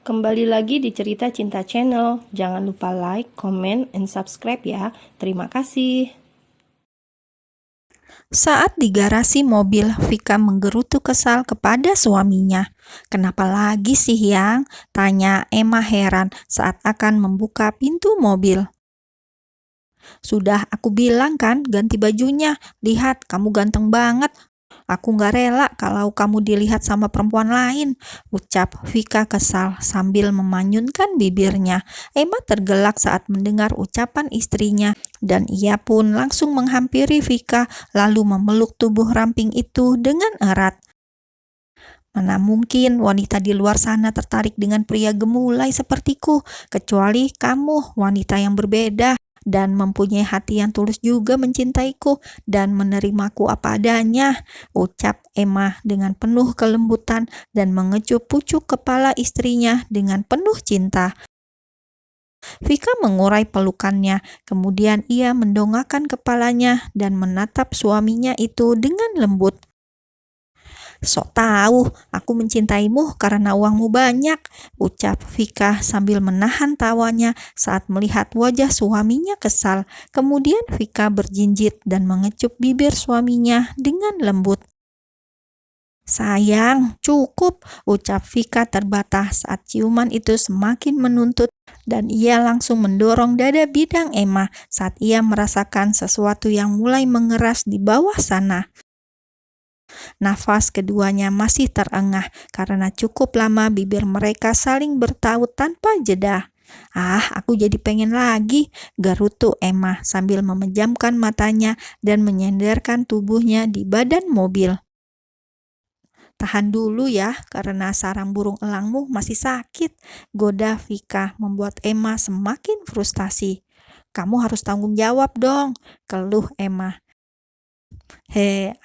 Kembali lagi di Cerita Cinta Channel. Jangan lupa like, comment, and subscribe ya. Terima kasih. Saat di garasi mobil, Vika menggerutu kesal kepada suaminya. "Kenapa lagi sih, Yang?" tanya Emma heran saat akan membuka pintu mobil. "Sudah aku bilang kan, ganti bajunya. Lihat, kamu ganteng banget. Aku nggak rela kalau kamu dilihat sama perempuan lain," ucap Vika kesal sambil memanyunkan bibirnya. Emma tergelak saat mendengar ucapan istrinya, dan ia pun langsung menghampiri Vika lalu memeluk tubuh ramping itu dengan erat. "Mana mungkin wanita di luar sana tertarik dengan pria gemulai sepertiku, kecuali kamu wanita yang berbeda dan mempunyai hati yang tulus juga mencintaiku dan menerimaku apa adanya," ucap Emma dengan penuh kelembutan dan mengecup pucuk kepala istrinya dengan penuh cinta. Vika mengurai pelukannya, kemudian ia mendongakkan kepalanya dan menatap suaminya itu dengan lembut. "Sok tahu, aku mencintaimu karena uangmu banyak," ucap Vika sambil menahan tawanya saat melihat wajah suaminya kesal. Kemudian Vika berjinjit dan mengecup bibir suaminya dengan lembut. "Sayang, cukup," ucap Vika terbata saat ciuman itu semakin menuntut dan ia langsung mendorong dada bidang Emma saat ia merasakan sesuatu yang mulai mengeras di bawah sana. Nafas keduanya masih terengah karena cukup lama bibir mereka saling bertaut tanpa jeda. "Ah, aku jadi pengen lagi," gerutu Emma sambil memejamkan matanya dan menyenderkan tubuhnya di badan mobil. "Tahan dulu ya, karena sarang burung elangmu masih sakit," goda Vika membuat Emma semakin frustasi. "Kamu harus tanggung jawab dong," keluh Emma.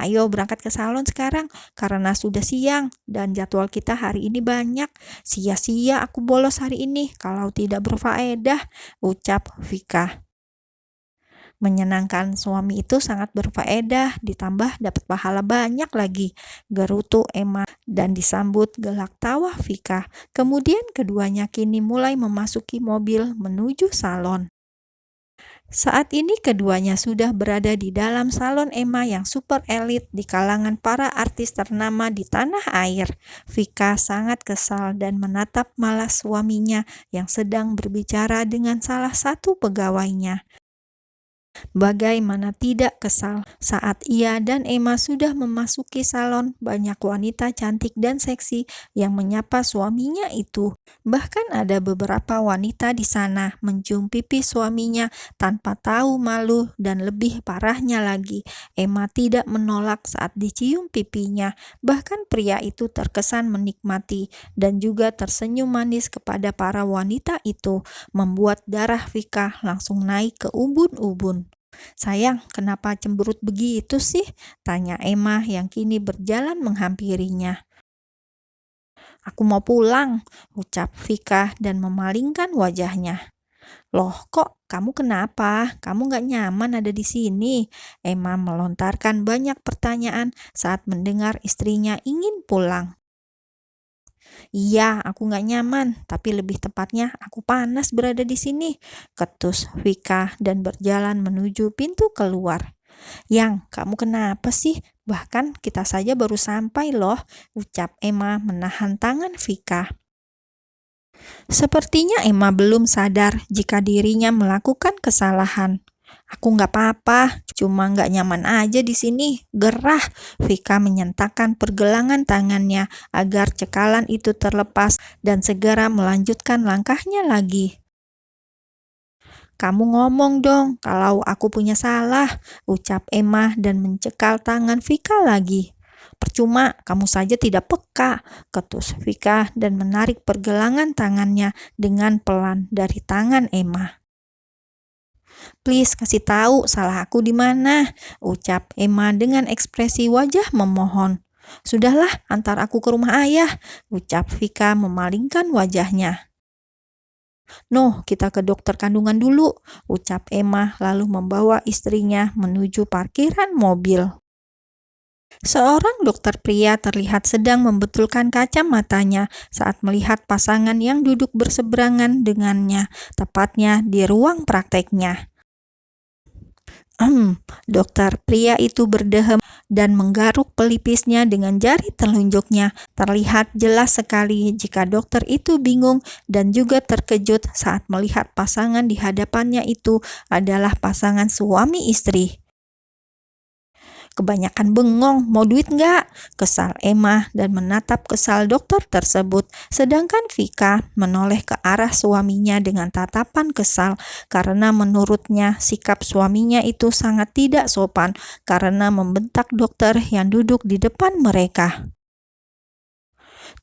Ayo berangkat ke salon sekarang karena sudah siang dan jadwal kita hari ini banyak. Sia-sia aku bolos hari ini kalau tidak berfaedah," ucap Vika. "Menyenangkan suami itu sangat berfaedah, ditambah dapat pahala banyak lagi," gerutu Emma dan disambut gelak tawa Vika. Kemudian keduanya kini mulai memasuki mobil menuju salon. Saat ini keduanya sudah berada di dalam salon Emma yang super elit di kalangan para artis ternama di tanah air. Vika sangat kesal dan menatap malas suaminya yang sedang berbicara dengan salah satu pegawainya. Bagaimana tidak kesal saat ia dan Emma sudah memasuki salon, banyak wanita cantik dan seksi yang menyapa suaminya itu. Bahkan ada beberapa wanita di sana mencium pipi suaminya tanpa tahu malu, dan lebih parahnya lagi, Emma tidak menolak saat dicium pipinya. Bahkan pria itu terkesan menikmati dan juga tersenyum manis kepada para wanita itu, membuat darah Vika langsung naik ke ubun-ubun. "Sayang, kenapa cemberut begitu sih?" tanya Emma yang kini berjalan menghampirinya. "Aku mau pulang," ucap Vika dan memalingkan wajahnya. "Loh, kok kamu kenapa? Kamu nggak nyaman ada di sini?" Emma melontarkan banyak pertanyaan saat mendengar istrinya ingin pulang. "Iya, aku nggak nyaman, tapi lebih tepatnya aku panas berada di sini," ketus Vika dan berjalan menuju pintu keluar. "Yang, kamu kenapa sih? Bahkan kita saja baru sampai loh," ucap Emma menahan tangan Vika. Sepertinya Emma belum sadar jika dirinya melakukan kesalahan. "Aku nggak apa-apa, cuma nggak nyaman aja di sini," gerah Vika menyentakkan pergelangan tangannya agar cekalan itu terlepas dan segera melanjutkan langkahnya lagi. "Kamu ngomong dong kalau aku punya salah," ucap Emma dan mencekal tangan Vika lagi. "Percuma, kamu saja tidak peka," ketus Vika dan menarik pergelangan tangannya dengan pelan dari tangan Emma. "Please kasih tahu salah aku di mana," ucap Emma dengan ekspresi wajah memohon. "Sudahlah, antar aku ke rumah ayah," ucap Vika memalingkan wajahnya. "No, kita ke dokter kandungan dulu," ucap Emma lalu membawa istrinya menuju parkiran mobil. Seorang dokter pria terlihat sedang membetulkan kacamatanya saat melihat pasangan yang duduk berseberangan dengannya, tepatnya di ruang prakteknya. Dokter pria itu berdehem dan menggaruk pelipisnya dengan jari telunjuknya. Terlihat jelas sekali jika dokter itu bingung dan juga terkejut saat melihat pasangan di hadapannya itu adalah pasangan suami istri. "Kebanyakan bengong, mau duit nggak?" kesal Emma dan menatap kesal dokter tersebut. Sedangkan Vika menoleh ke arah suaminya dengan tatapan kesal karena menurutnya sikap suaminya itu sangat tidak sopan karena membentak dokter yang duduk di depan mereka.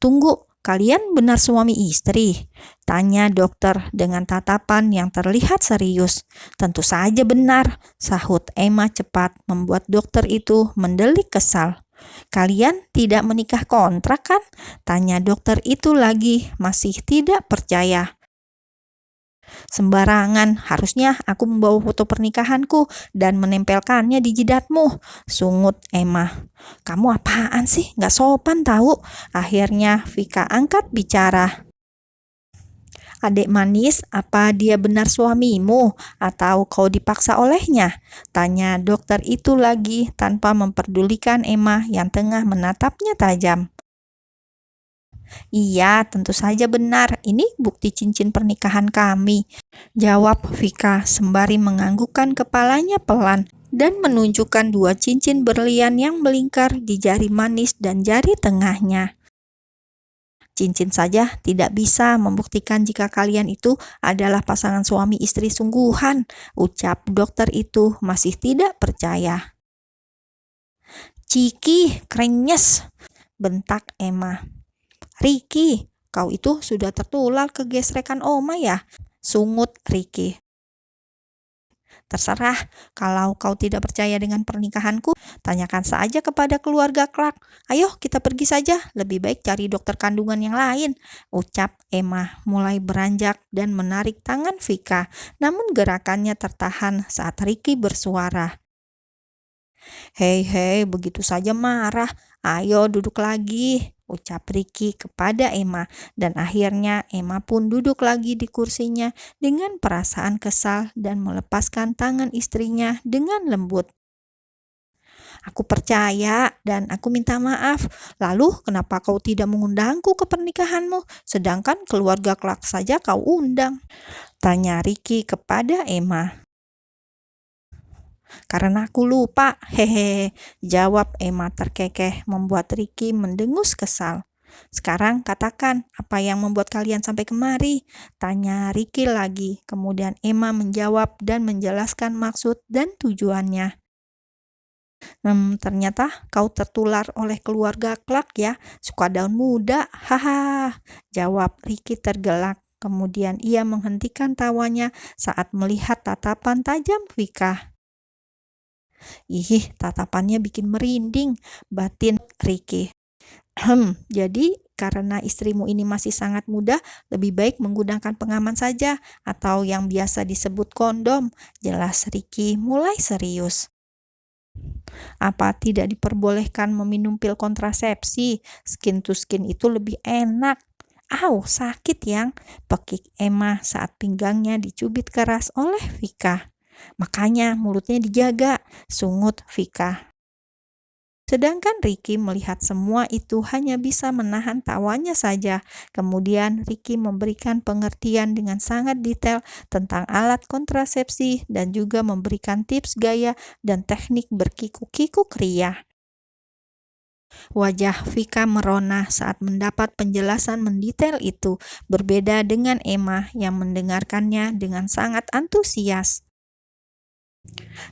"Tunggu, kalian benar suami istri?" tanya dokter dengan tatapan yang terlihat serius. "Tentu saja benar," sahut Emma cepat, membuat dokter itu mendelik kesal. "Kalian tidak menikah kontrak kan?" tanya dokter itu lagi, masih tidak percaya. "Sembarangan, harusnya aku membawa foto pernikahanku dan menempelkannya di jidatmu," sungut Emma. "Kamu apaan sih? Nggak sopan tahu." Akhirnya Vika angkat bicara. "Adik manis, apa dia benar suamimu atau kau dipaksa olehnya?" tanya dokter itu lagi tanpa memperdulikan Emma yang tengah menatapnya tajam. "Iya, tentu saja benar. Ini bukti cincin pernikahan kami," jawab Vika sembari menganggukkan kepalanya pelan dan menunjukkan dua cincin berlian yang melingkar di jari manis dan jari tengahnya. "Cincin saja tidak bisa membuktikan jika kalian itu adalah pasangan suami istri sungguhan," ucap dokter itu masih tidak percaya. "Ciki, krenyes," bentak Emma. "Riki, kau itu sudah tertular kegesrekan Oma ya?" sungut Riki. "Terserah, kalau kau tidak percaya dengan pernikahanku, tanyakan saja kepada keluarga Clark. Ayo kita pergi saja, lebih baik cari dokter kandungan yang lain," ucap Emma mulai beranjak dan menarik tangan Vika, namun gerakannya tertahan saat Ricky bersuara. "Hei, hei, begitu saja marah. Ayo duduk lagi," ucap Ricky kepada Emma, dan akhirnya Emma pun duduk lagi di kursinya dengan perasaan kesal dan melepaskan tangan istrinya dengan lembut. "Aku percaya dan aku minta maaf. Lalu kenapa kau tidak mengundangku ke pernikahanmu, sedangkan keluarga Clark saja kau undang?" tanya Ricky kepada Emma. "Karena aku lupa, hehe," jawab Emma terkekeh, membuat Ricky mendengus kesal. "Sekarang katakan, apa yang membuat kalian sampai kemari?" tanya Ricky lagi. Kemudian Emma menjawab dan menjelaskan maksud dan tujuannya. Ternyata kau tertular oleh keluarga Clark ya, suka daun muda, haha," jawab Ricky tergelak. Kemudian ia menghentikan tawanya saat melihat tatapan tajam Vika. "Ih, tatapannya bikin merinding," batin Ricky. "Jadi karena istrimu ini masih sangat muda, lebih baik menggunakan pengaman saja atau yang biasa disebut kondom," jelas Ricky mulai serius. "Apa tidak diperbolehkan meminum pil kontrasepsi? Skin to skin itu lebih enak." "Au, sakit yang," pekik Emma saat pinggangnya dicubit keras oleh Vika. "Makanya mulutnya dijaga," sungut Vika. Sedangkan Ricky melihat semua itu hanya bisa menahan tawanya saja. Kemudian Ricky memberikan pengertian dengan sangat detail tentang alat kontrasepsi dan juga memberikan tips gaya dan teknik berkikuk-kikuk ria. Wajah Vika merona saat mendapat penjelasan mendetail itu, berbeda dengan Emma yang mendengarkannya dengan sangat antusias.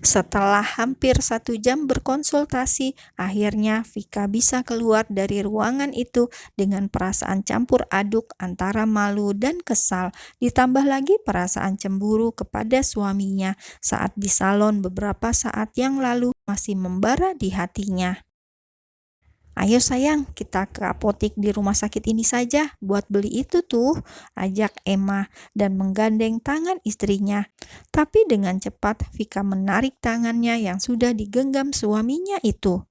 Setelah hampir 1 jam berkonsultasi, akhirnya Vika bisa keluar dari ruangan itu dengan perasaan campur aduk antara malu dan kesal, ditambah lagi perasaan cemburu kepada suaminya saat di salon beberapa saat yang lalu masih membara di hatinya. "Ayo sayang, kita ke apotik di rumah sakit ini saja buat beli itu tuh," ajak Emma dan menggandeng tangan istrinya. Tapi dengan cepat Vika menarik tangannya yang sudah digenggam suaminya itu.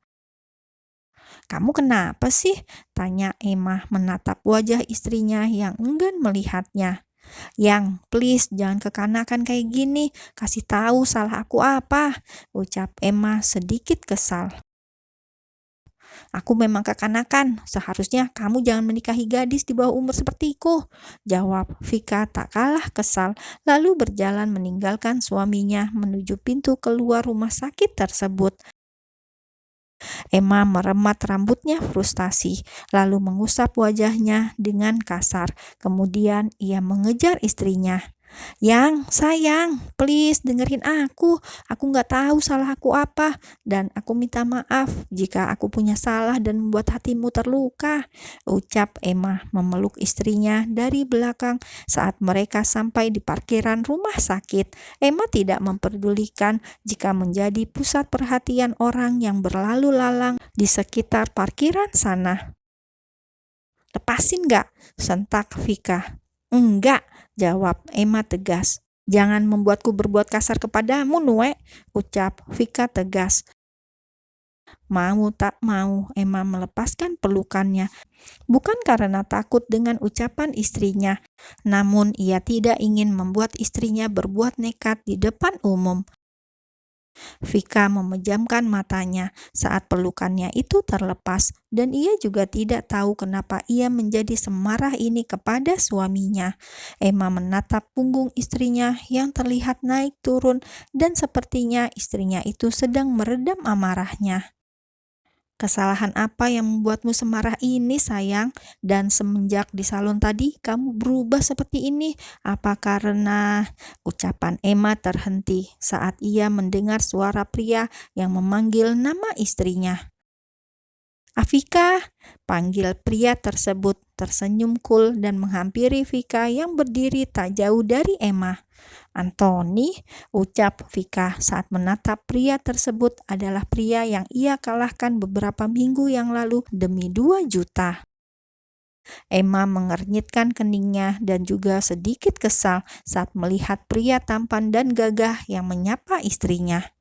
"Kamu kenapa sih?" tanya Emma menatap wajah istrinya yang enggan melihatnya. "Yang, please jangan kekanakan kayak gini, kasih tahu salah aku apa," ucap Emma sedikit kesal. "Aku memang kekanakan, seharusnya kamu jangan menikahi gadis di bawah umur sepertiku," jawab Vika tak kalah kesal, lalu berjalan meninggalkan suaminya menuju pintu keluar rumah sakit tersebut. Emma meremat rambutnya frustasi, lalu mengusap wajahnya dengan kasar. Kemudian ia mengejar istrinya. "Yang, sayang, please dengerin aku. Aku nggak tahu salah aku apa, dan aku minta maaf jika aku punya salah dan membuat hatimu terluka," ucap Emma memeluk istrinya dari belakang saat mereka sampai di parkiran rumah sakit. Emma tidak memperdulikan jika menjadi pusat perhatian orang yang berlalu lalang di sekitar parkiran sana. "Lepasin nggak?" sentak Vika. "Enggak," jawab Emma tegas. "Jangan membuatku berbuat kasar kepadamu, Nue," ucap Vika tegas. Mau tak mau, Emma melepaskan pelukannya. Bukan karena takut dengan ucapan istrinya, namun ia tidak ingin membuat istrinya berbuat nekat di depan umum. Vika memejamkan matanya saat pelukannya itu terlepas, dan ia juga tidak tahu kenapa ia menjadi semarah ini kepada suaminya. Emma menatap punggung istrinya yang terlihat naik turun, dan sepertinya istrinya itu sedang meredam amarahnya. "Kesalahan apa yang membuatmu semarah ini, sayang? Dan semenjak di salon tadi, kamu berubah seperti ini. Apa karena..." Ucapan Emma terhenti saat ia mendengar suara pria yang memanggil nama istrinya. "Afika," panggil pria tersebut, tersenyum cool dan menghampiri Vika yang berdiri tak jauh dari Emma. "Anthony," ucap Vika saat menatap pria tersebut adalah pria yang ia kalahkan beberapa minggu yang lalu demi 2 juta. Emma mengernyitkan keningnya dan juga sedikit kesal saat melihat pria tampan dan gagah yang menyapa istrinya.